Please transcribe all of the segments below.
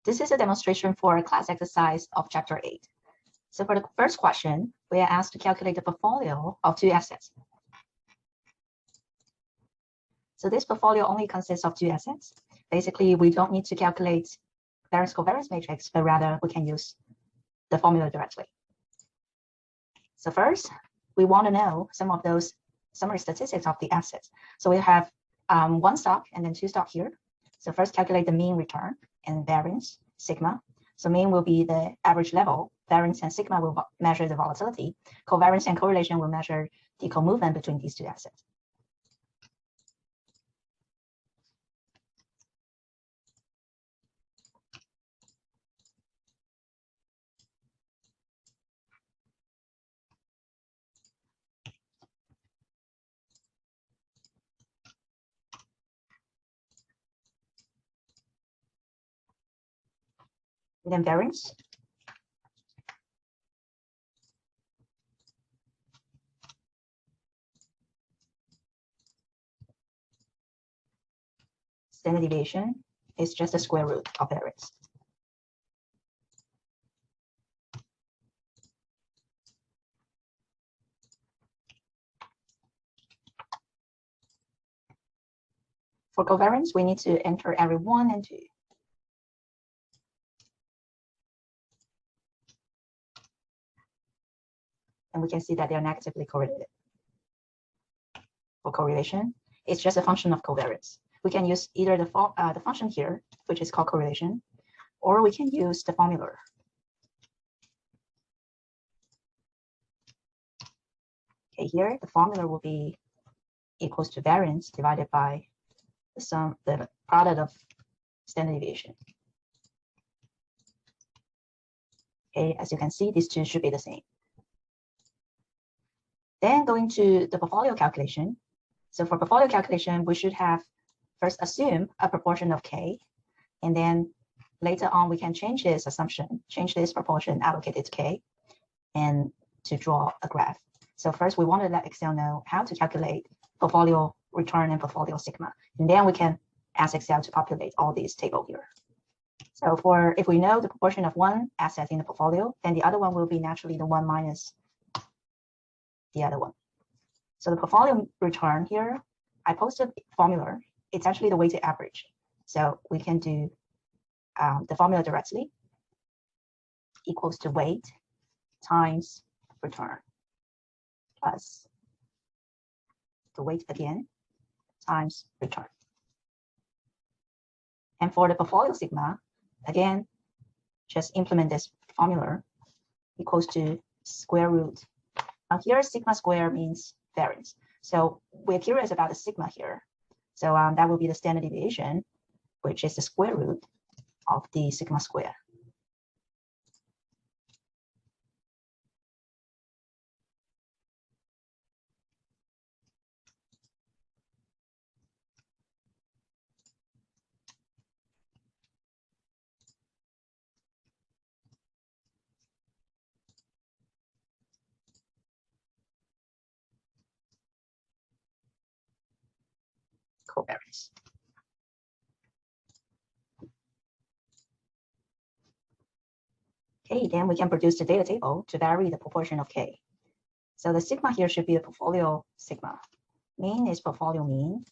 This is a demonstration for a class exercise of Chapter 8. So for the first question, we are asked to calculate the portfolio of two assets. So this portfolio only consists of two assets. Basically, we don't need to calculate variance-covariance matrix, but rather we can use the formula directly. So first, we want to know some of those summary statistics of the assets. So we have one stock and then two stock here. So first calculate the mean return and variance, sigma. So mean will be the average level, variance and sigma will measure the volatility, covariance and correlation will measure the co-movement between these two assets. And then variance. Standard deviation is just the square root of variance. For covariance, we need to enter every 1 and 2. And we can see that they are negatively correlated. For correlation, it's just a function of covariance. We can use either the function here, which is called correlation, or we can use the formula. Okay, here the formula will be equals to variance divided by the product of standard deviation. Okay, as you can see, these two should be the same. Then going to the portfolio calculation. So for portfolio calculation, we should have first assume a proportion of K, and then later on we can change this assumption, change this proportion allocated to K, and to draw a graph. So first we want to let Excel know how to calculate portfolio return and portfolio sigma, and then we can ask Excel to populate all these tables here. So if we know the proportion of one asset in the portfolio, then the other one will be naturally the one minus the other one. So the portfolio return here, I posted formula. It's actually the weighted average. So we can do the formula directly equals to weight times return plus the weight again times return. And for the portfolio sigma, again, just implement this formula equals to square root. Now here, sigma square means variance. So we're curious about the sigma here. So that will be the standard deviation, which is the square root of the sigma square. Covariance. Okay, then we can produce the data table to vary the proportion of K. So the sigma here should be a portfolio sigma. Mean is portfolio mean.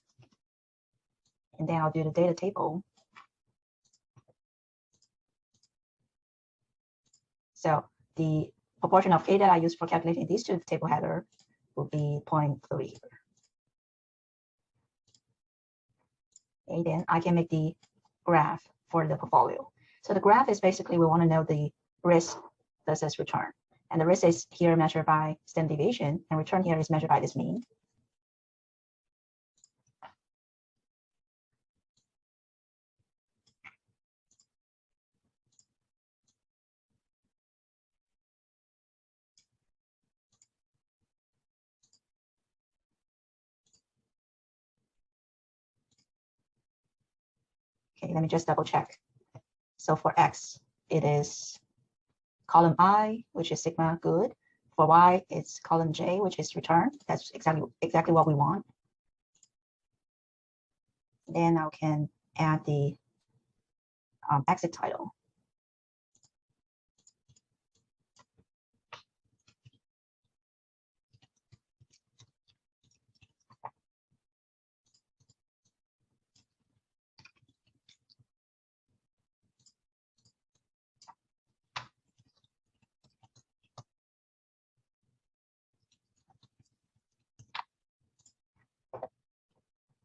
And then I'll do the data table. So the proportion of K that I use for calculating these two table header will be 0.3. Okay, then I can make the graph for the portfolio. So the graph is basically we want to know the risk versus return. And the risk is here measured by standard deviation, and return here is measured by this mean. Okay, let me just double check. So for X, it is column I, which is sigma, good. For Y, it's column J, which is return. That's exactly what we want. Then I can add the exit title.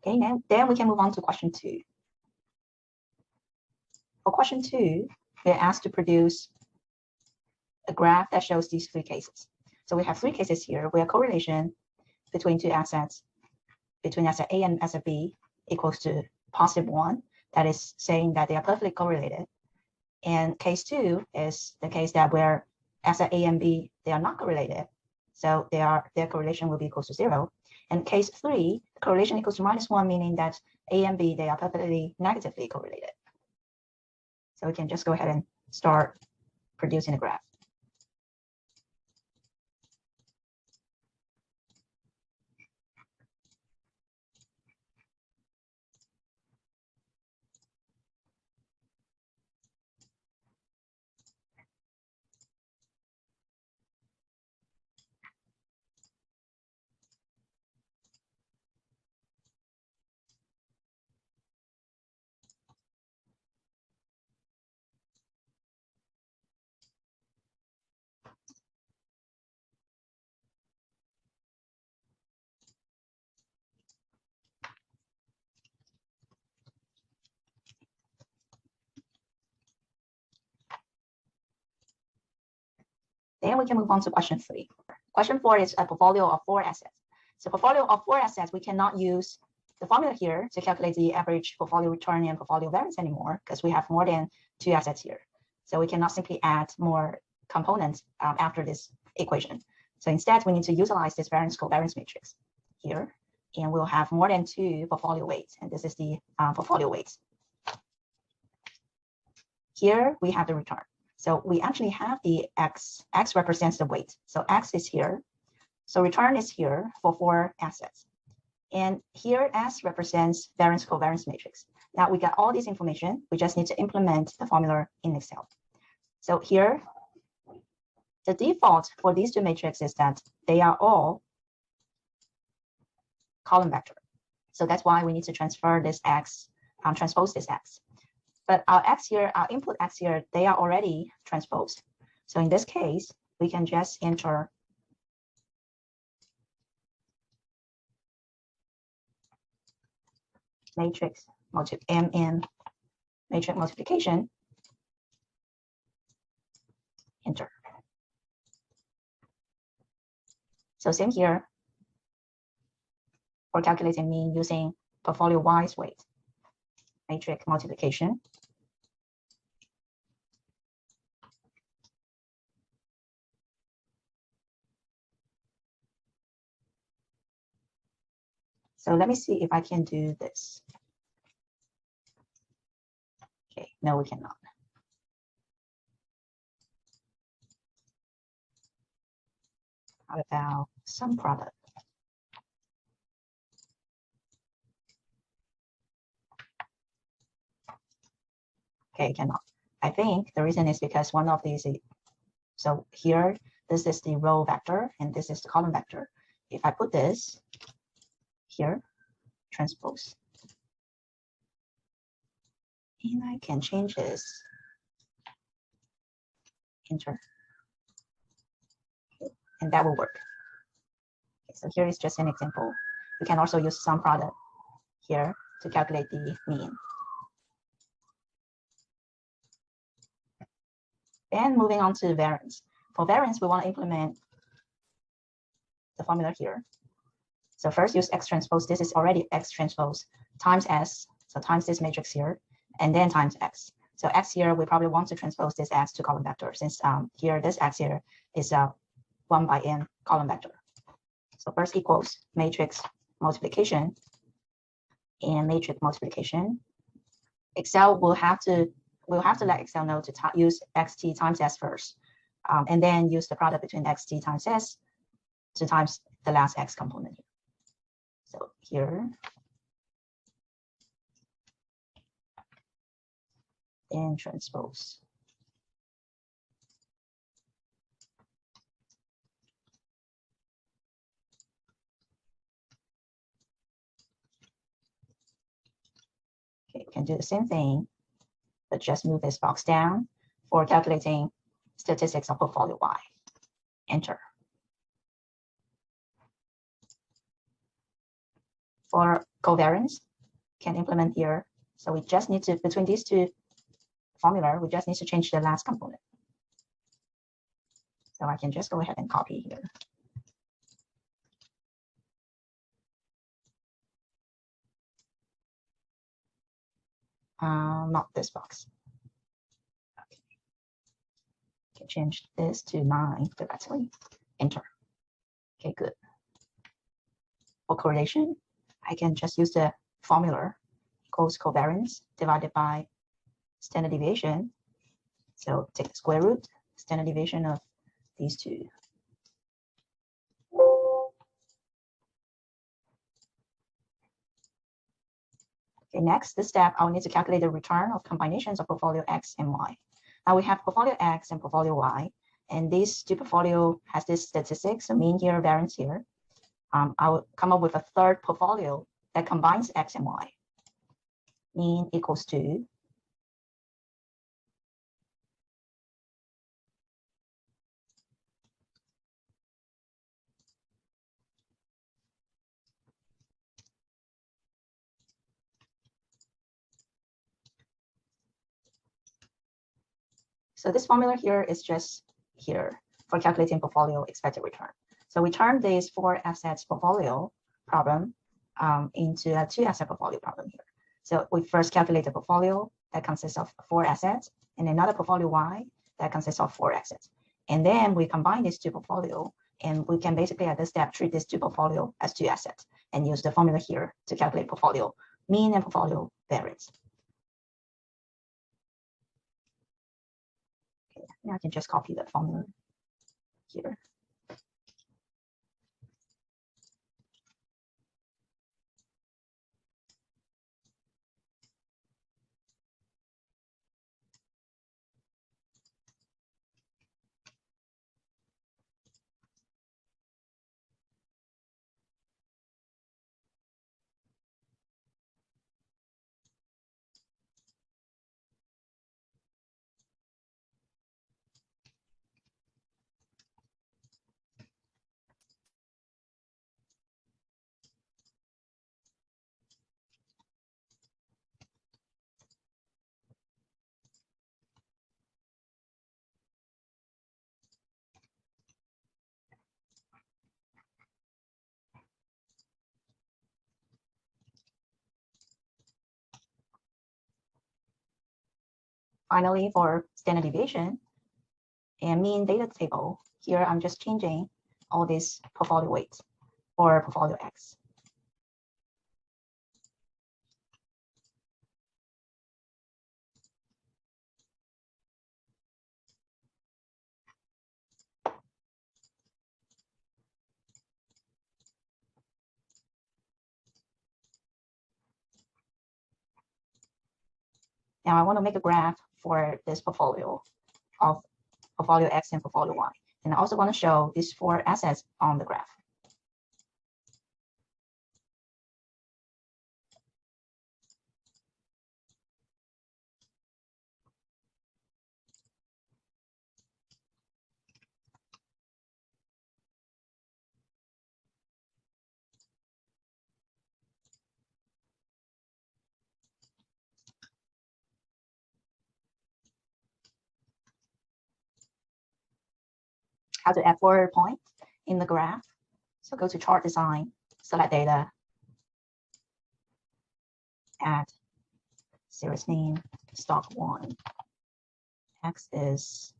Okay, then we can move on to question 2. For question 2, we're asked to produce a graph that shows these 3 cases. So we have 3 cases here where correlation between 2 assets, between asset A and asset B, equals to +1. That is saying that they are perfectly correlated. And case 2 is the case that where asset A and B, they are not correlated. So their correlation will be equal to 0. And case 3, correlation equals to -1, meaning that A and B, they are perfectly negatively correlated. So we can just go ahead and start producing a graph. Then we can move on to question 3. Question 4 is a portfolio of 4 assets. So portfolio of 4 assets, we cannot use the formula here to calculate the average portfolio return and portfolio variance anymore because we have more than 2 assets here. So we cannot simply add more components after this equation. So instead, we need to utilize this variance covariance matrix here, and we'll have more than 2 portfolio weights, and this is the portfolio weights. Here we have the return. So we actually have the x represents the weight. So x is here. So return is here for 4 assets. And here S represents variance covariance matrix. Now we got all this information. We just need to implement the formula in Excel. So here, the default for these 2 matrices is that they are all column vector. So that's why we need to transfer this x, transpose this x. But our x here, our input x here, they are already transposed. So in this case, we can just enter matrix matrix multiplication, enter. So same here for calculating mean using portfolio wise weight, matrix multiplication. So let me see if I can do this. Okay, no, we cannot. How about sum product? Okay, cannot. I think the reason is because one of these, so here, this is the row vector and this is the column vector. If I put this here, transpose, and I can change this, enter, okay, and that will work. Okay, so here is just an example. You can also use sum product here to calculate the mean. Then moving on to variance. For variance, we want to implement the formula here. So first use x transpose. This is already x transpose times s. So times this matrix here, and then times x. So x here, we probably want to transpose this x to column vector since here, this x here is 1 by n column vector. So first equals matrix multiplication and matrix multiplication. Excel will have to let Excel know to use xt times s first, and then use the product between xt times s to times the last x component here. So here, and transpose. Okay, you can do the same thing, but just move this box down for calculating statistics of portfolio Y. Enter. For covariance can implement here. So we just need to, between these two formula, we just need to change the last component. So I can just go ahead and copy here. Not this box. Okay. Can change this to 9 directly. Enter. Okay, good. For correlation, I can just use the formula equals covariance divided by standard deviation. So take the square root, standard deviation of these two. Okay, next, this step, I'll need to calculate the return of combinations of portfolio X and Y. Now we have portfolio X and portfolio Y, and these two portfolio has this statistics, so mean here, variance here. I will come up with a third portfolio that combines X and Y. Mean equals to so this formula here is just here for calculating portfolio expected return. So we turn this 4 assets portfolio problem into a 2 asset portfolio problem here. So we first calculate the portfolio that consists of 4 assets and another portfolio Y that consists of 4 assets. And then we combine these two portfolio, and we can basically at this step treat these two portfolio as 2 assets and use the formula here to calculate portfolio mean and portfolio variance. Okay, now I can just copy the formula here. Finally, for standard deviation and mean data table, here I'm just changing all these portfolio weights for portfolio X. Now I want to make a graph for this portfolio of portfolio X and portfolio Y. And I also want to show these 4 assets on the graph. How to add forward point in the graph. So go to chart design, select data, add series name, stock 1. X is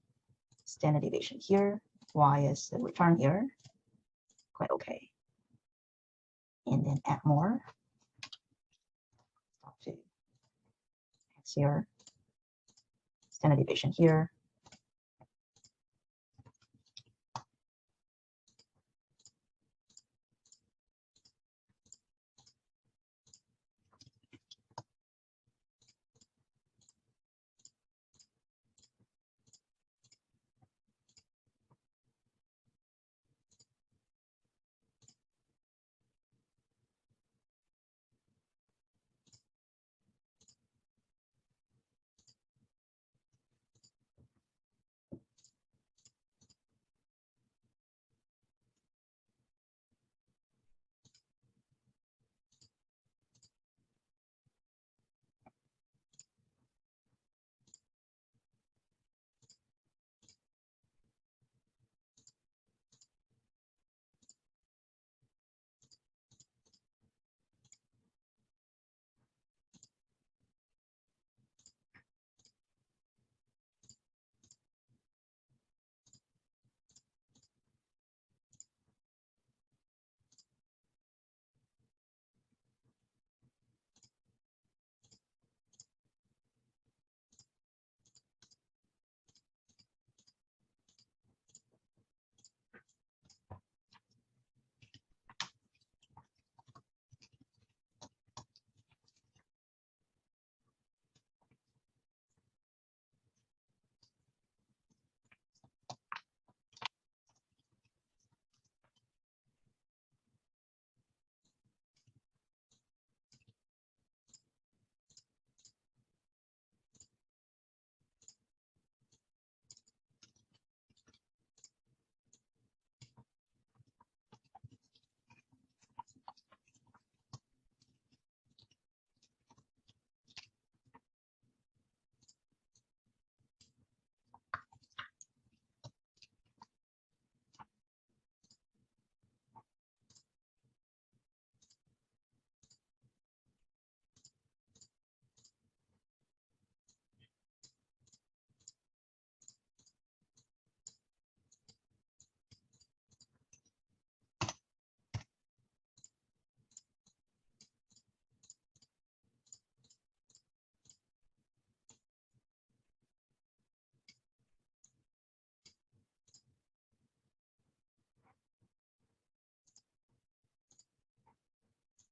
standard deviation here, Y is the return here. Click OK. And then add more. Stock 2. X here, standard deviation here,